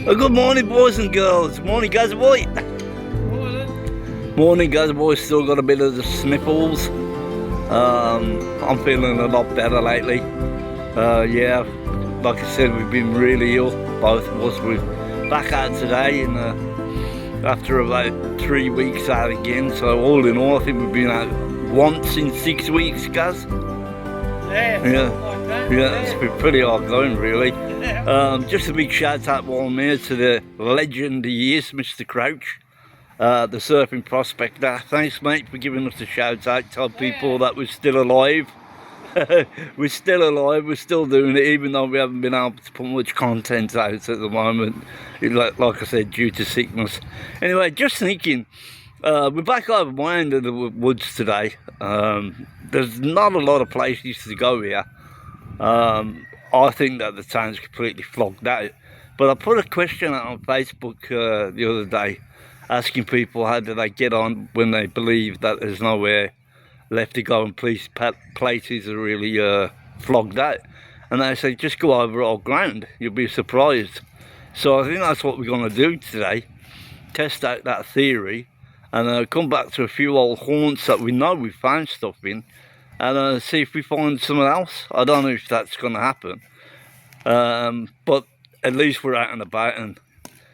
Good morning, boys and girls. Morning, Gaz boy. Morning. Morning, Gaz boy. Still got a bit of the sniffles. I'm feeling a lot better lately. Yeah, like I said, we've been really ill, both of us. We're back out today, and after about 3 weeks out again. So all in all, I think we've been out once in 6 weeks, Gaz. Yeah, it's been pretty hard going, really. Just a big shout out while I'm here to the legend he is, Mr. Crouch, the surfing prospector. Thanks, mate, for giving us a shout out. Tell people that we're still alive. We're still alive, we're still doing it, even though we haven't been able to put much content out at the moment, like I said, due to sickness. Anyway, just thinking, we're back over my end of the woods today. There's not a lot of places to go here. I think that the town's completely flogged out. But I put a question out on Facebook the other day, asking people how do they get on when they believe that there's nowhere left to go and places are really flogged out. And they say, just go over old ground, you'll be surprised. So I think that's what we're going to do today, test out that theory, and come back to a few old haunts that we know we found stuff in, and see if we find something else. I don't know if that's going to happen, but at least we're out and about, and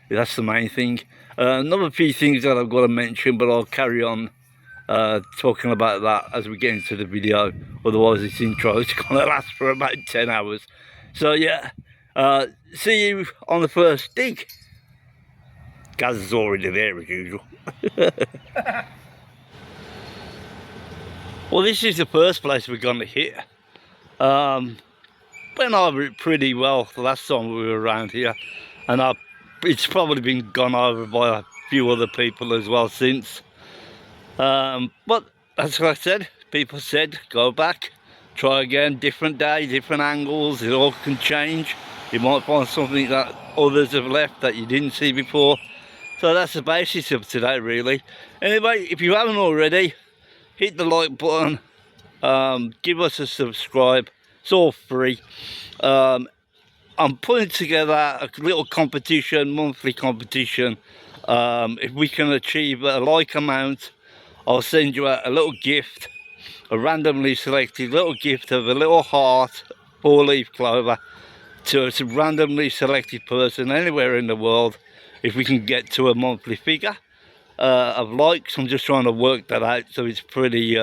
that's the main thing. Another few things that I've got to mention, but I'll carry on talking about that as we get into the video. Otherwise this intro is going to last for about 10 hours. So yeah, see you on the first dig. Gaz is already there as usual. Well, this is the first place we're going to hit. Went over it pretty well the last time we were around here, and it's probably been gone over by a few other people as well since. But as I said, people said go back, try again, different day, different angles, it all can change. You might find something that others have left that you didn't see before. So that's the basis of today, really. Anyway, if you haven't already, hit the like button, give us a subscribe, it's all free. I'm putting together a little competition, monthly competition. If we can achieve a like amount, I'll send you a little gift, a randomly selected little gift of a little heart, 4-leaf clover, to a randomly selected person anywhere in the world, if we can get to a monthly figure of likes. I'm just trying to work that out so it's pretty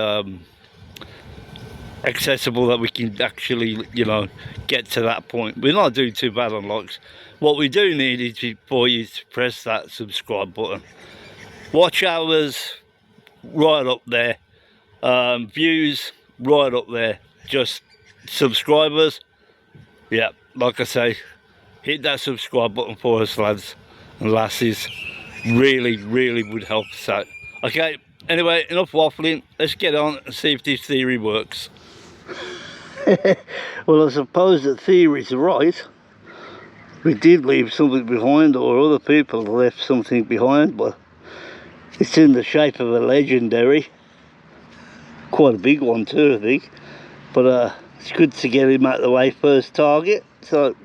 accessible, that we can actually, you know, get to that point. We're not doing too bad on likes. What we do need is for you to press that subscribe button. Watch hours right up there, views right up there, just subscribers. Yeah, like I say, hit that subscribe button for us, lads and lasses. Really would help us out. Okay, anyway, enough waffling, let's get on and see if this theory works. Well, I suppose the theory's right. We did leave something behind, or other people left something behind, but it's in the shape of a legendary. Quite a big one too, I think. But it's good to get him out of the way, first target. So,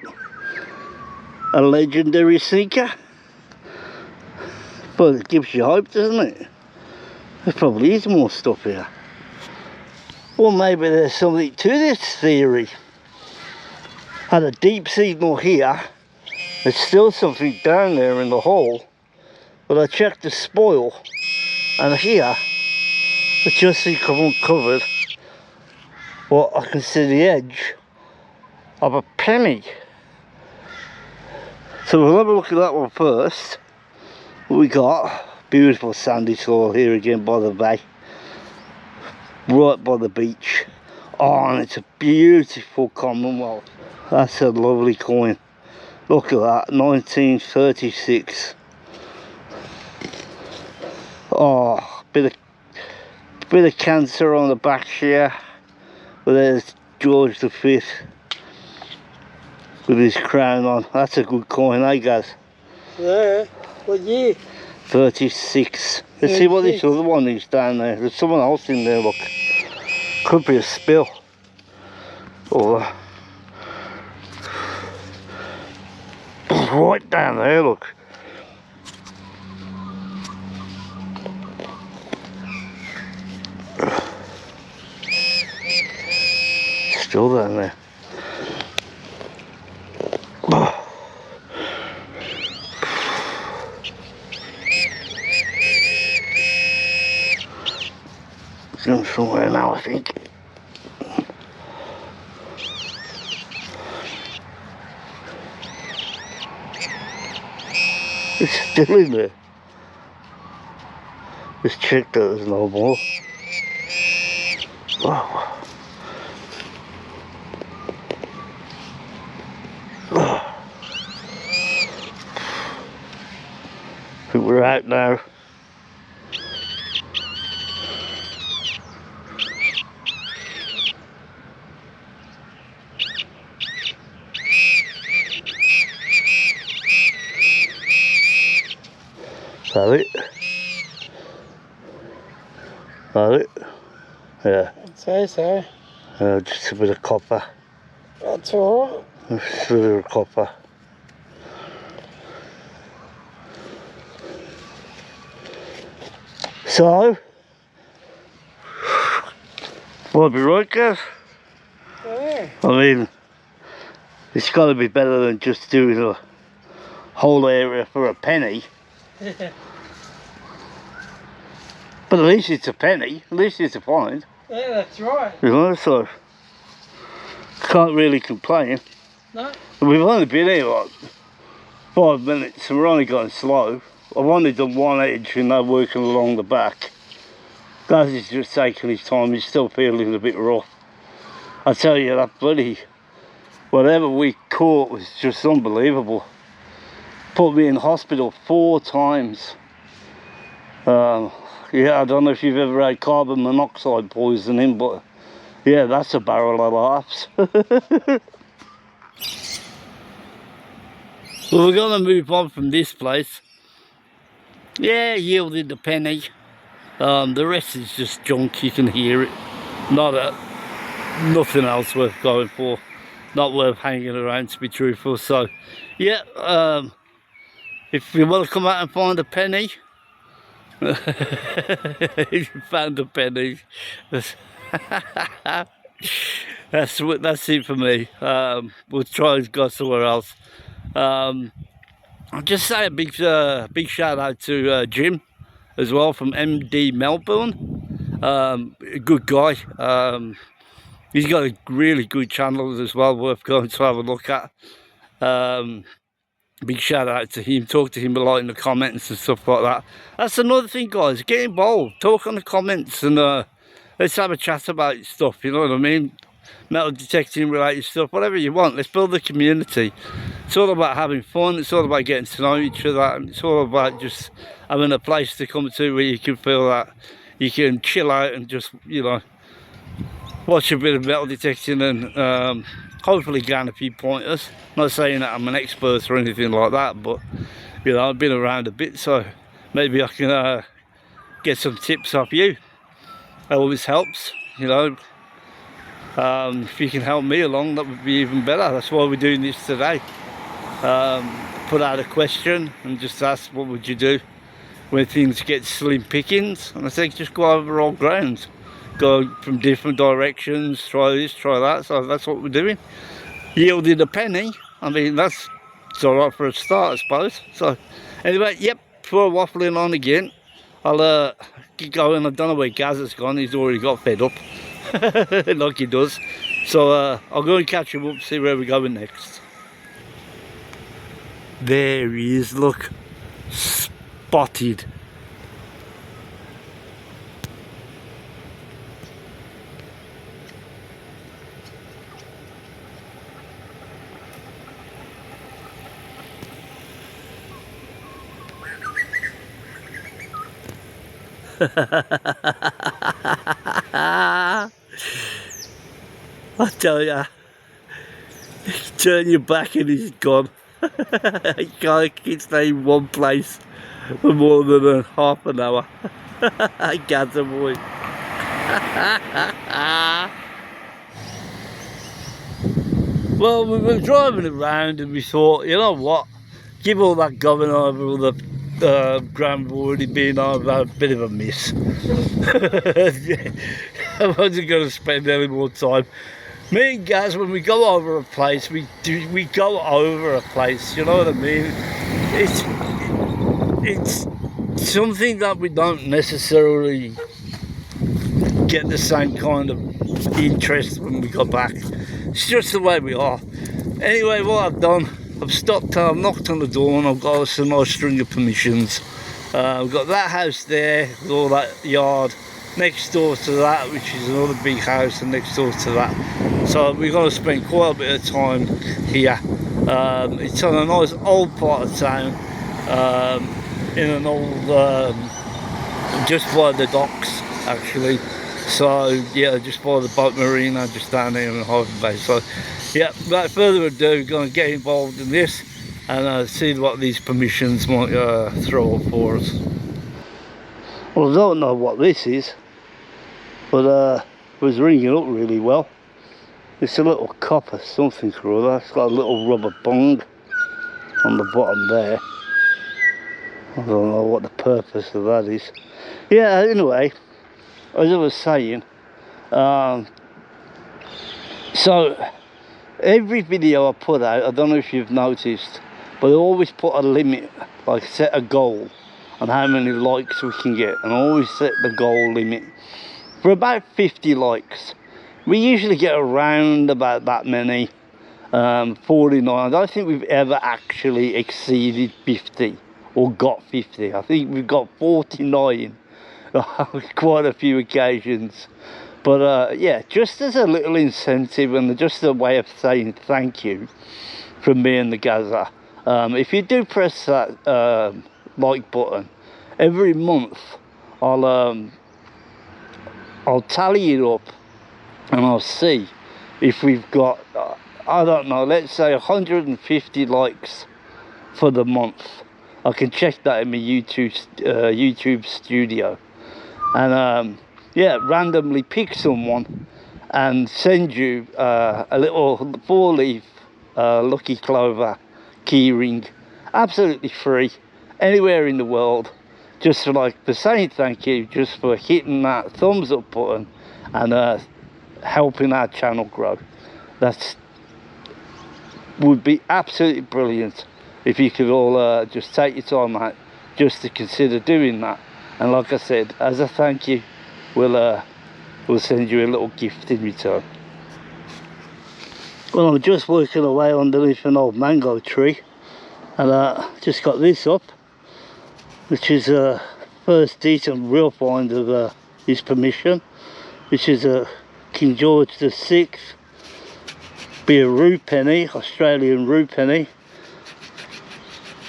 a legendary sinker. But it gives you hope, doesn't it? There probably is more stuff here. Or maybe there's something to this theory. Had a deep signal here. There's still something down there in the hole. But I checked the spoil, and here I just think I've uncovered what I can see the edge of a penny. So we'll have a look at that one first. What we got, beautiful sandy soil here again by the bay, right by the beach. Oh, and it's a beautiful Commonwealth. That's a lovely coin. Look at that, 1936. Oh, bit of cancer on the back here. But there's George V with his crown on. That's a good coin, eh, guys? Yeah, what year? 36. Let's see what this other one is down there. There's someone else in there, look. Could be a spill. Or right down there, look. Still down there. It's going somewhere now, I think. It's still in there. Just check that there's no more. Wow. I think we're out now. Is that it? That it? Yeah. I'd say so. Just a bit of copper. That's alright. Just a bit of copper. So, will I be right, guys? Yeah. I mean, it's got to be better than just doing a whole area for a penny. But at least it's a penny, at least it's a find. Yeah, that's right. You know, so can't really complain. No. And we've only been here like 5 minutes and we're only going slow. I've only done one edge and they're working along the back. Gaz is just taking his time, he's still feeling a bit rough. I tell you, that bloody, whatever we caught was just unbelievable. Put me in hospital 4 times. Yeah, I don't know if you've ever had carbon monoxide poisoning, but yeah, that's a barrel of laughs. Well, we're going to move on from this place. Yeah, yielded the penny. The rest is just junk, you can hear it. Nothing else worth going for. Not worth hanging around, to be truthful. So, yeah, if you want to come out and find a penny, if you found a penny, that's it for me. We'll try and go somewhere else. I'll just say a big shout out to Jim as well from MD Melbourne. A good guy. He's got a really good channel as well, worth going to have a look at. Big shout out to him. Talk to him a lot in the comments and stuff like that. That's another thing, guys. Get involved. Talk on the comments and let's have a chat about stuff. You know what I mean? Metal detecting related stuff, whatever you want. Let's build a community. It's all about having fun. It's all about getting to know each other. And it's all about just having a place to come to where you can feel that you can chill out and just, you know, watch a bit of metal detecting and hopefully gain a few pointers. Not saying that I'm an expert or anything like that, but you know, I've been around a bit, so maybe I can get some tips off you. That always helps, you know. If you can help me along, that would be even better. That's why we're doing this today. Put out a question and just ask, what would you do when things get slim pickings? And I think just go over old ground, go from different directions, try this, try that. So that's what we're doing. Yielded a penny. I mean, that's all right for a start, I suppose. So anyway, yep, before waffling on again, I'll keep going. I don't know where Gaz has gone. He's already got fed up like he does. So I'll go and catch him up, see where we're going next. There he is, look, spotted. I tell ya, turn your back and he's gone. You can't stay in one place for more than half an hour. I gather, boy. Well, we were driving around and we thought, you know what, give all that going over, all the ground already been over, a bit of a miss. I wasn't going to spend any more time. Me and Gaz, when we go over a place, we go over a place, you know what I mean? It's something that we don't necessarily get the same kind of interest when we go back. It's just the way we are. Anyway, what I've done, I've knocked on the door, and I've got us a nice string of permissions. We've got that house there with all that yard, next door to that, which is another big house, and next door to that. So we're going to spend quite a bit of time here. It's on a nice old part of town, in an old, just by the docks actually. So yeah, just by the boat marina, just down there in Hythe Bay. So yeah, without further ado, we're going to get involved in this and see what these permissions might throw up for us. Well, I don't know what this is, but it was ringing up really well. It's a little copper something or other. It's got a little rubber bung on the bottom there. I don't know what the purpose of that is. Yeah, anyway, as I was saying, so every video I put out, I don't know if you've noticed, but I always put a limit, like set a goal on how many likes we can get, and I always set the goal limit for about 50 likes. We usually get around about that many, 49. I don't think we've ever actually exceeded 50 or got 50. I think we've got 49 quite a few occasions. But yeah, just as a little incentive and just a way of saying thank you from me and the Gaza, if you do press that like button, every month I'll tally it up, and I'll see if we've got, I don't know, let's say 150 likes for the month. I can check that in my YouTube studio, and yeah, randomly pick someone and send you a little 4-leaf Lucky Clover keyring, absolutely free, anywhere in the world, just for saying thank you, just for hitting that thumbs up button and helping our channel grow. That would be absolutely brilliant if you could all just take your time out just to consider doing that. And like I said, as a thank you, we'll send you a little gift in return. Well, I'm just working away underneath an old mango tree, and just got this up, which is a first decent real find of his permission, which is a King George VI, be a rue penny, Australian rue penny.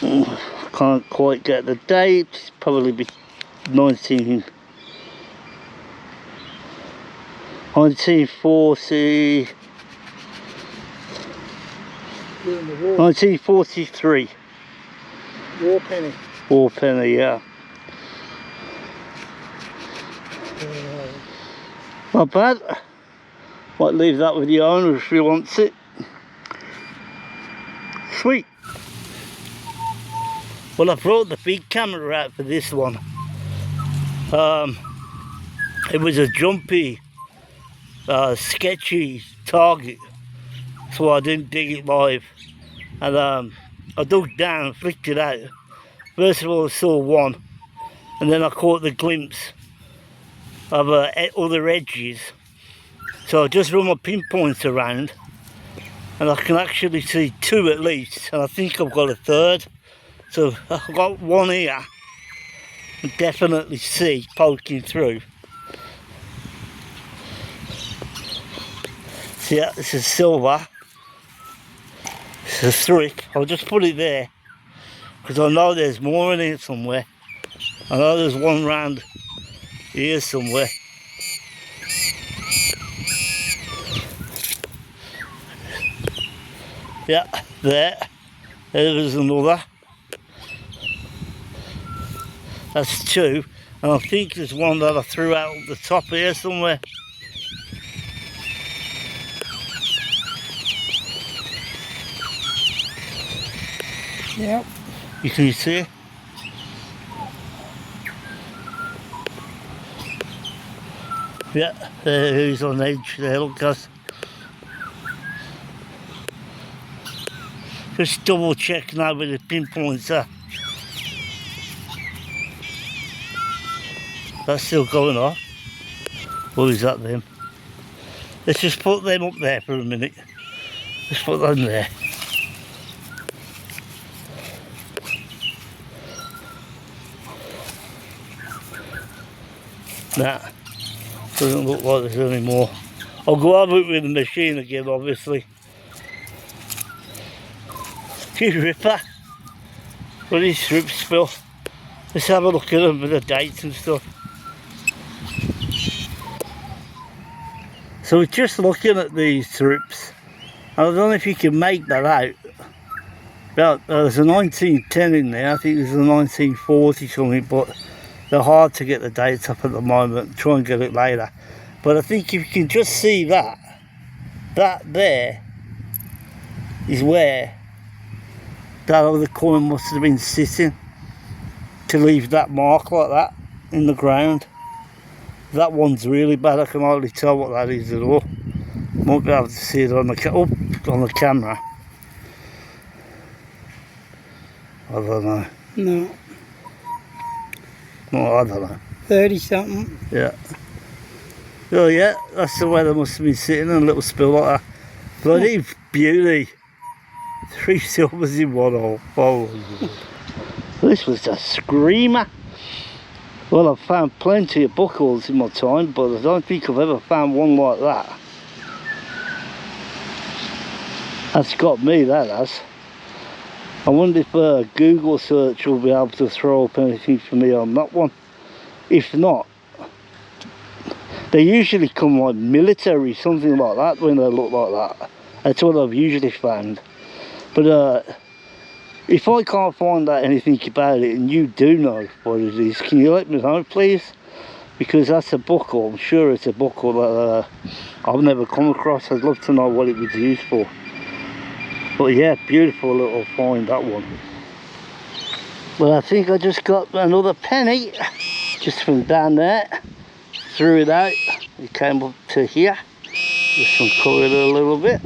Can't quite get the date, probably be 1943. War penny. War penny, yeah. Not bad. Might leave that with the owner if he wants it. Sweet. Well, I brought the big camera out for this one. It was a jumpy, sketchy target, so I didn't dig it live. And I dug down and flicked it out. First of all, I saw one, and then I caught the glimpse of other edges. So I just run my pinpoints around, and I can actually see two at least, and I think I've got a third. So I've got one here, and definitely see poking through. So yeah, this is silver. It's a thrick. I'll just put it there because I know there's more in it somewhere. I know there's one round here somewhere. Yeah, there's another. That's two, and I think there's one that I threw out the top here somewhere. Yep. You can see? Yeah, there he's on edge there, look guys. Just double check now with the pinpoints there. That's still going on. Or is that them? Let's just put them up there for a minute. Let's put them there. Nah, doesn't look like there's any more. I'll go over it with the machine again, obviously. Gee ripper. What is strip spill? Let's have a look at them with the dates and stuff. So we're just looking at these strips. I don't know if you can make that out. But there's a 1910 in there, I think there's a 1940 something, but they're hard to get the dates up at the moment. Try and get it later. But I think if you can just see that, that there is where that other coin must have been sitting to leave that mark like that in the ground. That one's really bad. I can hardly tell what that is at all. Might be able to see it on the camera. I don't know. No. No, I don't know. 30 something. Yeah. Oh yeah, that's the way they must have been sitting in a little spill like that. Bloody beauty. 3 silvers in one hole. Oh, this was a screamer. Well, I've found plenty of buckles in my time, but I don't think I've ever found one like that. That's got me, that has. I wonder if a Google search will be able to throw up anything for me on that one. If not, they usually come like military, something like that, when they look like that. That's what I've usually found. But if I can't find out anything about it and you do know what it is, can you let me know please? Because that's a buckle, I'm sure it's a buckle that I've never come across. I'd love to know what it was used for. But yeah, beautiful little find, that one. Well, I think I just got another penny just from down there. Threw it out, it came up to here. Just uncovered it a little bit.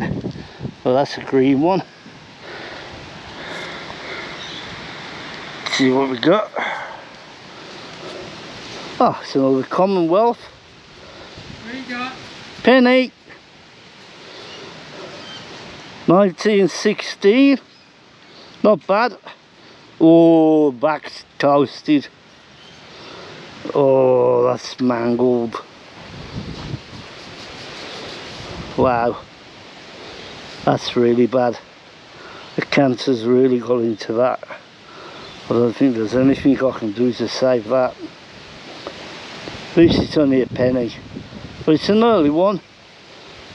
Well, that's a green one. See what we got. Oh, it's another Commonwealth. What you got? Penny. 1916. Not bad. Oh, back's toasted. Oh, that's mangled. Wow. That's really bad. The cancer's really got into that. I don't think there's anything I can do to save that. At least it's only a penny. But it's an early one.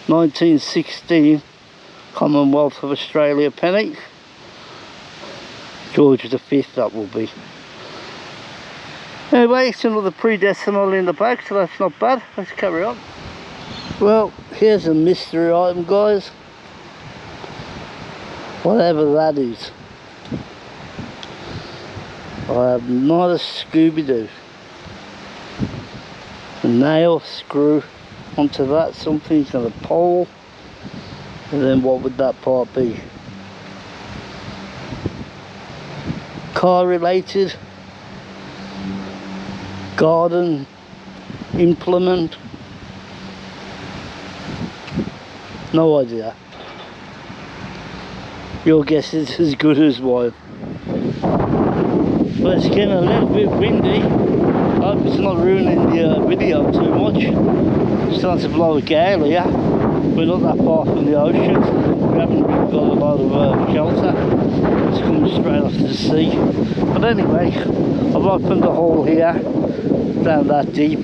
1916 Commonwealth of Australia penny. George V that will be. Anyway, it's another pre-decimal in the bag, so that's not bad. Let's carry on. Well, here's a mystery item, guys. Whatever that is. I have not a Scooby-Doo. A nail screw onto that, something on a pole. And then what would that part be? Car related? Garden implement? No idea. Your guess is as good as mine. But it's getting a little bit windy. I hope it's not ruining the video too much. It's starting to blow a gale here. We're not that far from the ocean. We haven't got a lot of shelter. It's coming straight off the sea. But anyway, I've opened a hole here, down that deep. I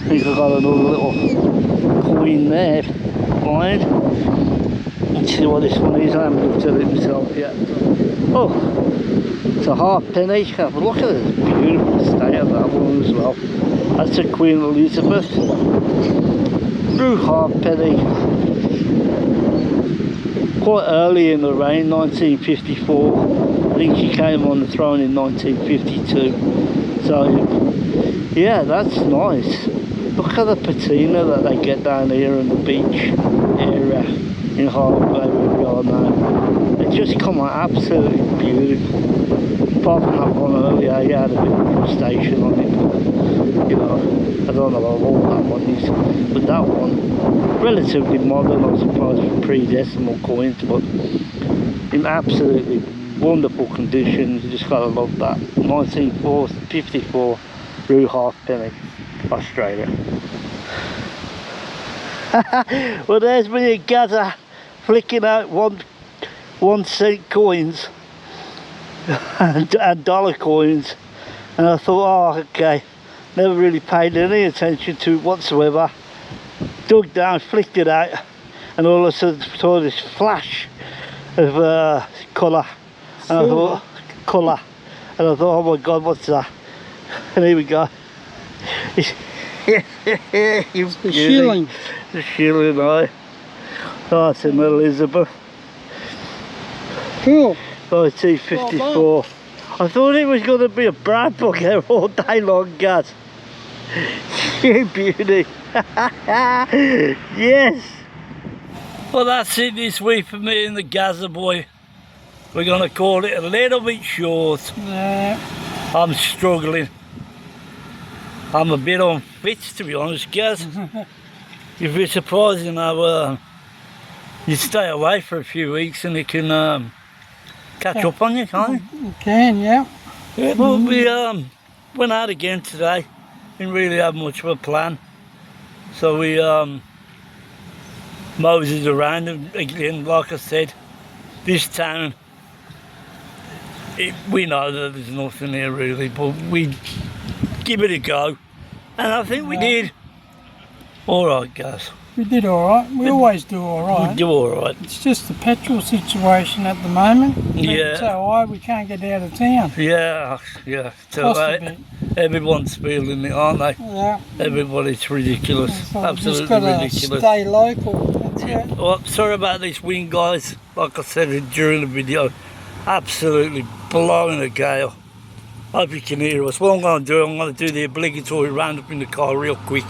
think I've got another little coin there behind. Let's see what this one is. I haven't looked at it myself yet. Oh, it's a half penny. Have a look at it. It's beautiful state of that one as well. That's a Queen Elizabeth. Blue half penny. Quite early in the reign, 1954. I think she came on the throne in 1952. So, yeah, that's nice. Look at the patina that they get down here in the beach area in Harbour Bay where we are now. They just come out absolutely beautiful. Apart from that one earlier, he had a bit of frustration on it, but, you know, I don't know how old that one is. But that one, relatively modern, I suppose, for pre-decimal coins, but in absolutely wonderful conditions. You just gotta love that. 1954 Rue Halfpenny, Australia. Well, there's me and Gazza flicking out one cent coins and dollar coins, and I thought, oh, okay, never really paid any attention to it whatsoever. Dug down, flicked it out, and all of a sudden saw this flash of colour, and I thought, colour, and I thought, oh my god, what's that? And here we go. The shilling. The shilling, aye. Oh, it's an Elizabeth. Cool. 1954. I thought it was going to be a Brad book here all day long, Gaz. You beauty. Yes. Well, that's it this week for me and the Gazza boy. We're going to call it a little bit short. Yeah. I'm struggling. I'm a bit unfit, to be honest, Gaz. You'd be surprising how you stay away for a few weeks and it can catch up on you, can't it? You can, yeah. Yeah, but we went out again today. Didn't really have much of a plan. So we moseyed around, and again, like I said, this town, we know that there's nothing here really, but we give it a go, and I think we did alright, guys. We did alright. We always do alright. We do alright. It's just the petrol situation at the moment. Yeah. It's so high we can't get out of town. Yeah. So Cost a bit. everyone's feeling it, aren't they? Yeah. Everybody's ridiculous. So Absolutely just gotta ridiculous. stay local. That's it. Well, sorry about this wind, guys. Like I said during the video, absolutely blowing a gale. Hope you can hear us. What I'm going to do the obligatory roundup in the car real quick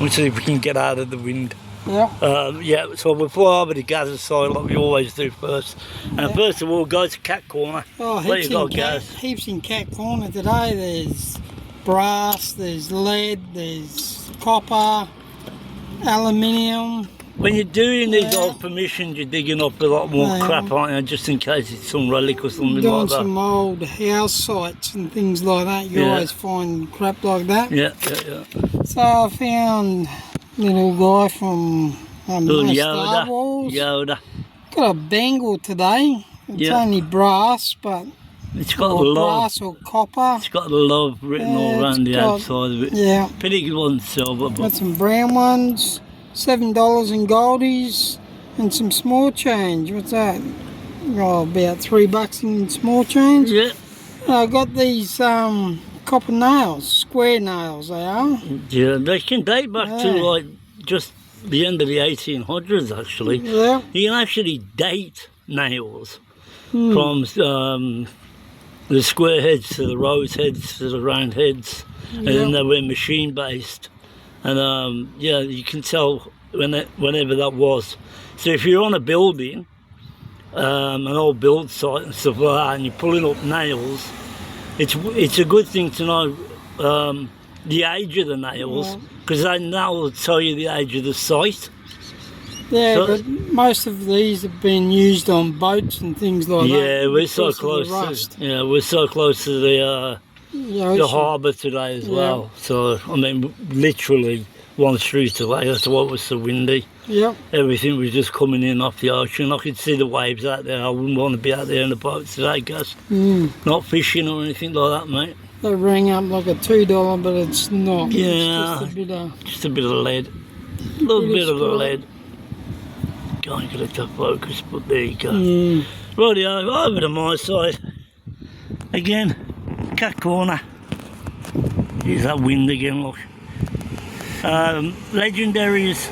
and see if we can get out of the wind. Yeah. Yeah, so we'll fly over to Gazza side like we always do first. And first of all, go to Cat Corner. Oh, There you go, Gaz. heaps in Cat Corner today. There's brass, there's lead, there's copper, aluminium. When you're doing these old permissions, you're digging up a lot more crap, aren't you? Just in case it's some relic or something Doing like that. some old house sites and things like that. You always find crap like that. Yeah. So I found a little guy from Little Star Wars. Yoda. Got a bangle today. It's only brass, but It's got or love. brass or copper. It's got love written all around the outside of it. Yeah. Pretty good one, silver, Got but some brown ones, $7 in goldies, and some small change. What's that? Oh, about $3 in small change. yeah. I got these copper nails, square nails they are. Yeah, they can date back to like just the end of the 1800s actually. Yeah. You can actually date nails from the square heads to the rose heads to the round heads, and then they were machine based. And yeah, you can tell whenever that was. So if you're on a building, an old build site and stuff like that, and you're pulling up nails, it's a good thing to know the age of the nails, because that will tell you the age of the site. Yeah, So- but most of these have been used on boats and things like that. Yeah, we're so because of the close. rust. We're so close to the ocean. harbour today as well. So I mean, literally one street away. That's why it was so windy. Yep. Everything was just coming in off the ocean. I could see the waves out there. I wouldn't want to be out there in the boat today, guys. Not fishing or anything like that, mate. They rang up like a $2, but it's not. Yeah. It's just a bit of Just a bit of lead. A little Pretty bit of screwy. lead. Can't get it to focus, but there you go. Rightio, over to my side. Again, Cat Corner. Here's that wind again, look. Legendaries.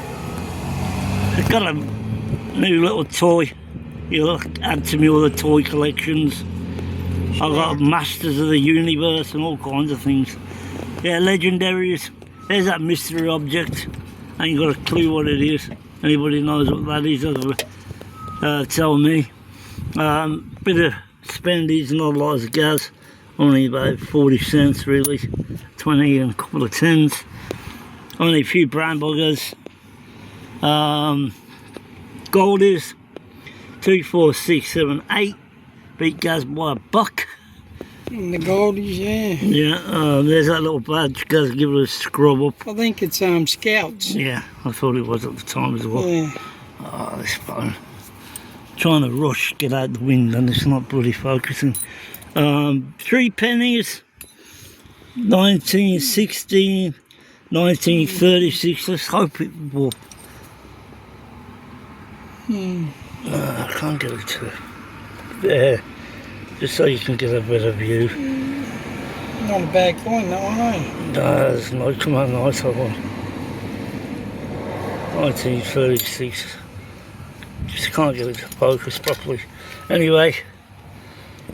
I've got a new little toy. You'll add to my other toy collections. I've got Masters of the Universe and all kinds of things. Yeah, legendaries. There's that mystery object. I ain't got a clue what it is. Anybody knows what that is, tell me. Bit of spendies, not a lot of gas. Only about 40 cents really. 20 and a couple of tens. Only a few brown buggers. Goldies. 2, 4, 6, 7, 8. Beat Gaz by a buck. And the goldies, yeah. Yeah, there's that little badge. Gaz give it a scrub up. I think it's Scouts. Yeah, I thought it was at the time as well. Yeah. Oh, this phone. Trying to rush, get out the wind, and it's not bloody focusing. 3 pennies. 1916, 1936. Let's hope it will. I can't get it to there. Just so you can get a better view. Not a bad coin, that one, eh? No, it's not. Come on, nice that one. 1936. Just can't get it to focus properly. Anyway,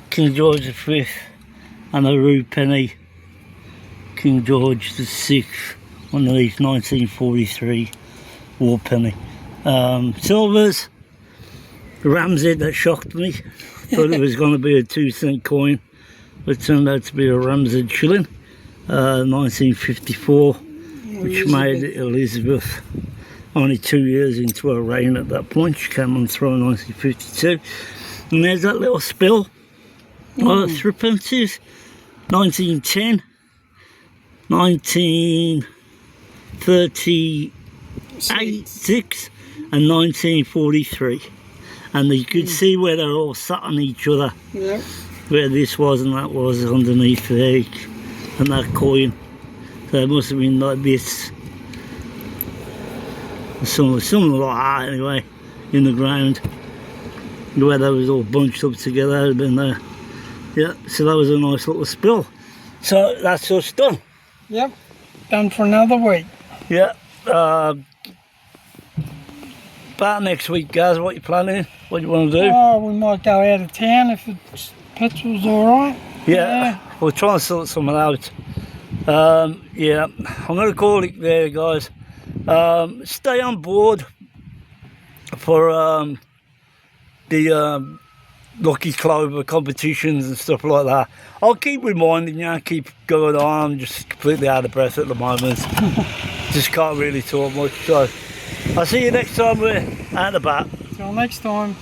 King George V and a Rue penny. King George VI, one of these 1943 war penny. Silvers, Ramsey, that shocked me. Thought it was going to be a 2-cent coin, but it turned out to be a Ramsey shilling, 1954, which made Elizabeth only 2 years into her reign at that point. She came on the throne in 1952. And there's that little spill of threepences, 1910, 1938, 6, and 1943. And you could see where they're all sat on each other. Yep. Where this was and that was underneath the egg and that coin. So it must have been like this. Something like that anyway, in the ground. Where they was all bunched up together, had been there. Yeah, so that was a nice little spill. So that's us done. Yep. Done for another week. Yeah. About next week, guys, what you planning? What you want to do? Oh, we might go out of town if it's petrol's alright. Yeah, we'll try and sort something out. Yeah, I'm going to call it there, guys. Stay on board for the Lucky Clover competitions and stuff like that. I'll keep reminding you, keep going on. I'm just completely out of breath at the moment. Just can't really talk much. So I'll see you next time we're out and about. Till next time.